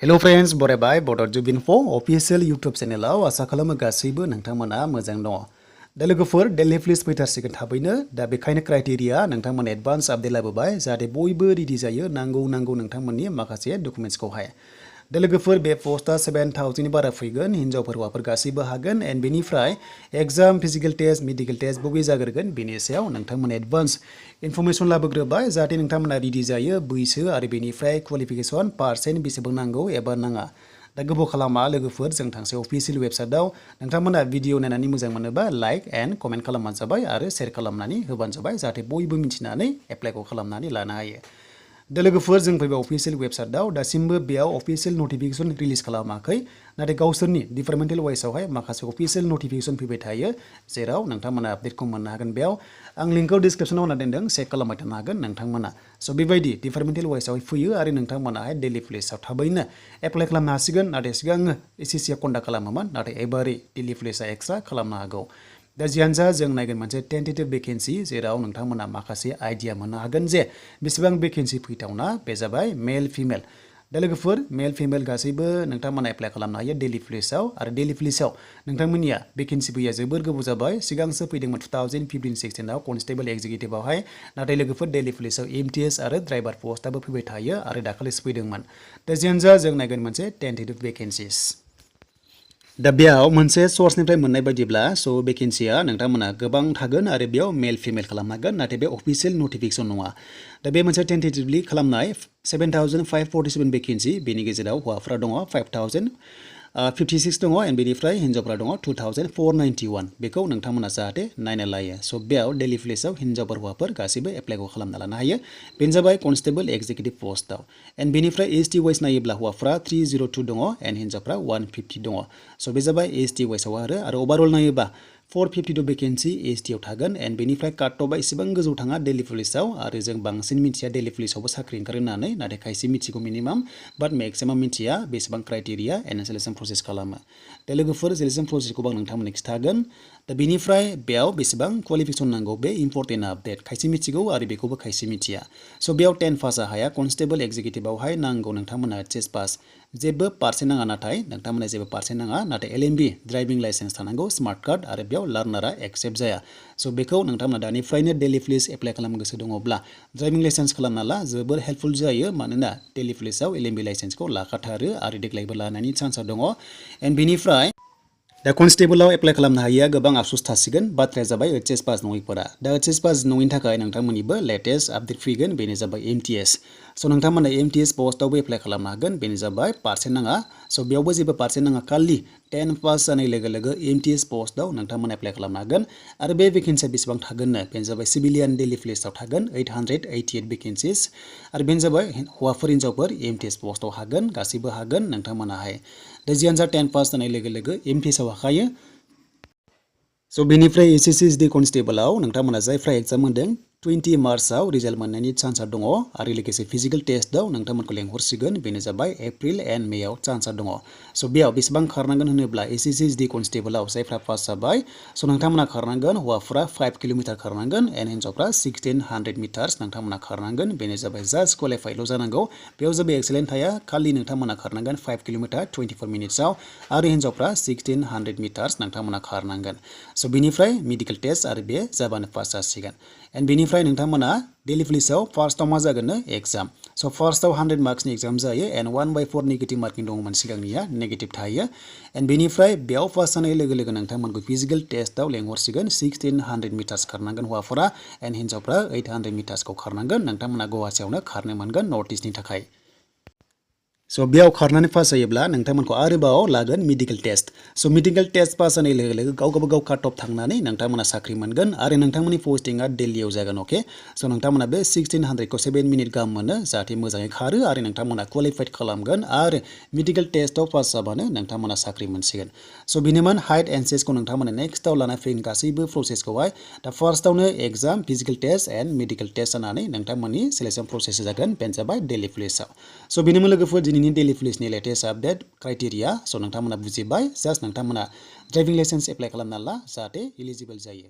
Hello friends, बरायबाय Bodo Jubinfo official YouTube channel आसा खालामो गासैबो नोंथांमोना मोजां दङ। दा लोगोफोर डेली फ्लिस फैथारसिगोन थाबैनो दा बेखायनो क्राइटेरिया नोंथांमोन एडभान्स आपडेट लाबोबाय जाहाथे बयबो रेडि जायो नांगौ नोंथांमोननि माखासे डकुमेन्ट्सखौहाय। दा लोगोफोर बे पोस्टआ 7,000 नि बारा फैगोन हिनजावफोर हौवाफोर गासैबो हागोन एन्ड बेनिफ्राय exam physical test medical test बबे जागोरगोन बेनि सायाव नोंथांमोन एडभान्स इनफरमेसन लाबोग्रोबाय जाहाथे नोंथांमोना रेडि जायो बैसो आरो बेनिफ्राय क्वालिफिकेसन पार्सेन्ट बेसेबां नांगौ एबा नाङा। दा गोबाव खालामा लोगोफोर जों थांसे अफिसियेल वेबसाइटआव नोंथांमोना भिडिअ नायनानै मोजां मोनोबा लाइक एन्ड कमेन्ट खालामबानो जाबाय आरो शेयार खालामनानै होबानो जाबाय जाहाथे बयबो मिथिनानै एप्लाइखौ खालामनानै लानो हायो। दा लोगोफोर जों फैबाय अफिसियेल वेबसाइटआव दासिमबो बेयाव अफिसियेल नटिफिकेसन रिलिज खालामाखै नाथाय गावसोरनि डिपार्टमेन्टेल वाइसआवहाय माखासे अफिसियेल नटिफिकेसन फैबाय थायो जेराव नोंथांमोना आपडेटखौ मोननो हागोन बेयाव आं लिंकखौ डिसक्रिप्सनाव होना दोनदों चेक खालामबाय थानो हागोन नोंथांमोना। स' बेबायदि डिपार्टमेन्टेल वाइसआव फैयो आरो नोंथांमोनाहाय डेली प्लेसआव थाबैनो एप्लाइ खालामनो हासिगोन नाथाय सिगाङो एसएससिआ कन्डाक्ट खालामोमोन नाथाय एबारै डेली प्लेसआ एक्सट्रा खालामनो हागौ। दा जियानो जा जों नायगोन मोनसे टेन्टेटिभ भेकेन्सि जेराव नोंथांमोना माखासे आइडिया मोननो हागोन जे बेसेबां भेकेन्सि फैथावना बे जाबाय मेल फिमेल। दा लोगोफोर मेल फिमेल गासैबो नोंथांमोना एप्लाइ खालामनो हायो डेली प्लेसआव आरो डेली प्लेसआव नोंथांमोननिया भेकेन्सि फैया जोबोर गोबाव जाबाय सिगांसो फैदोंमोन 2015-16आव कनस्टेबल एक्जिकिउटिभआवहाय नाथाय लोगोफोर डेली प्लेसआव एमटिएस आरो ड्राइभार पोस्टआबो फैबाय थायो आरो दाखालिसो फैदोंमोन। दा जियानो जा जों नायगोन मोनसे टेन्टेटिभ भेकेन्सिस। दा बेयाव मोनसे सर्सनिफ्राय मोननाय बायदिब्ला स' भेकेन्सिया नोंथांमोना गोबां थागोन आरो बेयाव मेल फिमेल खालामनांगोन नाथाय बे अफिसियेल नटिफिकेसन नङा। दा बे मोनसे टेन्टेटिभलि खालामनाय 7,547 भेकेन्सि बेनि गेजेराव हौवाफ्रा दङ 5,056 दङ एन्ड बेनिफ्राय हिन्जावफ्रा दङ 2,491 बेखौ नोंथांमोना जाहाथे नायना लायो। स' बेयाव डेली प्लेसआव हिन्जावफोर हौवाफोर गासैबो एप्लाइखौ खालामना लानो हायो बेनो जाबाय कनस्टेबल एक्जिकिउटिभ पोस्टआव एन्ड बेनिफ्राय एसटि वाइस नायोब्ला हौवाफ्रा 302 दङ एन्ड हिन्जावफ्रा 150 दङ। स' बे जाबाय एसटि वाइसआव आरो ओभारअल नायोबा 452 भेकेन्सि एसटिआव थागोन एन्ड बेनिफ्राय काट अफआ एसेबां गोजौ थाङा डेली पुलिसाव आरो जों बांसिन मिथिया डेली पुलिसावबो साख्रि ओंखारो होननानै नाथाय खायसे मिथिगौ मिनिमाम बाट मेक्सिमाम मिथिया बेसेबां क्राइटेरिया एन्ड सेलेक्सन प्रसेस खालामो। दा लोगोफोर सेलेक्सन प्रसेसखौ आं नोंथांमोननो खिथागोन। दा बेनिफ्राय बेयाव बेसेबां क्वालिफिकेसन नांगौ बे इम्पर्टेन्ट आपडेट खायसे मिथिगौ आरो बेखौबो खायसे मिथिया। स' बेयाव 10 पासआ हाया कनस्टेबल एक्जिकिउटिभआवहाय नांगौ नोंथांमोना एचएस पास जेबो पार्सेन्ट नाङा नाथाय नोंथांमोना जेबो पार्सेन्ट नाङा नाथाय एलएमबि ड्राइभिं लाइसेन्स थानांगौ स्मार्ट कार्ड आरो बेयाव लार्नारा एक्सेप्ट जाया। स' बेखौ नोंथांमोना दानिफ्रायनो डेली पुलिस एप्लाइ खालामनो गोसो दङब्ला ड्राइभिं लाइसेन्स खालामना ला जोबोर हेल्पफुल जायो मानोना डेली पुलिसाव एलएमबि लाइसेन्सखौ लाखाथारो आरो देग्लायबो लानायनि चान्सआ दङ। एन्ड बेनिफ्राय दा कनस्टेबलाव एप्लाइ खालामनो हायिया गोबां आफसुस थासिगोन बाथ्राया जाबाय एचएस पास नङैफोरा। दा एचएस पास नङैनि थाखाय नोंथांमोननिबो लेटेस्ट आपडेट फैगोन बेनो जाबाय एमटिएस। स' नोंथांमोना एमटिएस पस्टआवबो एप्लाइ खालामनो हागोन बेनो जाबाय पार्सेन्ट नाङा। स' बेयावबो जेबो पार्सेन्ट नाङा खालि 10 पास जानाय लोगो लोगो एमटिएस पस्टआव नोंथांमोना एप्लाइ खालामनो हागोन आरो बे भेकेन्सिया बेसेबां थागोननो बेनो जाबाय सिभिलियान डेली पुलिसाव थागोन 888 भेकेन्सिस आरो बेनो जाबाय हौवाफोर हिन्जावफोर एमटिएस पस्टआव हागोन गासैबो हागोन नोंथांमोनाहाय। दा जियानो जा 10 पास जानाय लोगो लोगो एमटिएसआव हाखायो। स' बेनिफ्राय एसएससि कनस्टेबलाव नोंथांमोना जायफ्रा एग्जाम होदों 20 मार्चआव रिजाल्ट मोननायनि चान्सआ दङ आरो लोगोसे फिजिकेल टेस्टआव नोंथांमोनखौ लेंहरसिगोन बेनो जाबाय एप्रिल एन्ड मेआव चान्सआ दङ। स' बेयाव बेसेबां खारनांगोन होनोब्ला एसएससि कनस्टेबलाव जायफ्रा पास जाबाय स' नोंथांमोना खारनांगोन हौवाफ्रा 5 किल'मिटार खारनांगोन एन्ड हिन्जावफ्रा 1600 मिटार्स नोंथांमोना खारनांगोन बेनो जाबाय जास्ट क्वालिफाइडल' जानांगौ बेयाव जेबो एक्सेलेन्ट थाया खालि नोंथांमोना खारनांगोन 5 किल'मिटार 24 मिनिट्सआव आरो हिन्जावफ्रा 1600 मिटार्स नोंथांमोना खारनांगोन। स' बेनिफ्राय मेडिकेल टेस्ट आरो बे जाबानो पास जासिगोन एन्ड बेनिफ्राय नोंथांमोना डेली पुलिसाव फार्स्टआव मा जागोननो एग्जाम। स' फार्स्टआव 100 मार्क्सनि एग्जाम जायो एन्ड 1/4 नेगेटिभ मार्किं दङमोन सिगांनिया नेगेटिभ थायो एन्ड बेनिफ्राय बेयाव पास जानाय लोगो लोगो नोंथांमोनखौ फिजिकेल टेस्टआव लेंहरसिगोन 1600 मिटार्स खारनांगोन हौवाफोरा एन्ड हिन्जावफ्रा 800 मिटार्सखौ खारनांगोन नोंथांमोना गुवाहाटियावनो खारनो मोनगोन नर्थ इस्टनि थाखाय। स' बेयाव खारनानै पास जायोब्ला नोंथांमोनखौ आरोबाव लागोन मेडिकेल टेस्ट। स' मेडिकेल टेस्ट पास जानाय लोगो लोगो गाव काट अफ थांनानै नोंथांमोना साख्रि मोनगोन आरो नोंथांमोननि पस्टिंआ दिल्लीयाव जागोन अके। स' नोंथांमोना बे 1600खौ 7 मिनिट गाहाम मोनो जाहाथे मोजाङै खारो आरो नोंथांमोना क्वालिफाइड खालामगोन आरो मेडिकेल टेस्टआव पास जाबानो नोंथांमोना साख्रि मोनसिगोन। स' बेनोमोन हाइट एन्ड सेजखौ नोंथांमोना नेक्स्टआव लाना फैगोन गासैबो प्रसेसखौहाय। दा फार्स्टआवनो exam physical test and medical test जानानै नोंथांमोननि सेलेक्सन प्रसेस जागोन बेनो जाबाय डेली पुलिसाव। स' बेनोमोन लोगोफोर दिनैनि डेली पुलिसनि लेटेस्ट आपडेट क्राइटेरिया। स' नोंथांमोना बुजिबाय जास्ट नोंथांमोना ड्राइभिं लाइसेन्स एप्लाइ खालामना ला जाहाथे इलिजिबल जायो।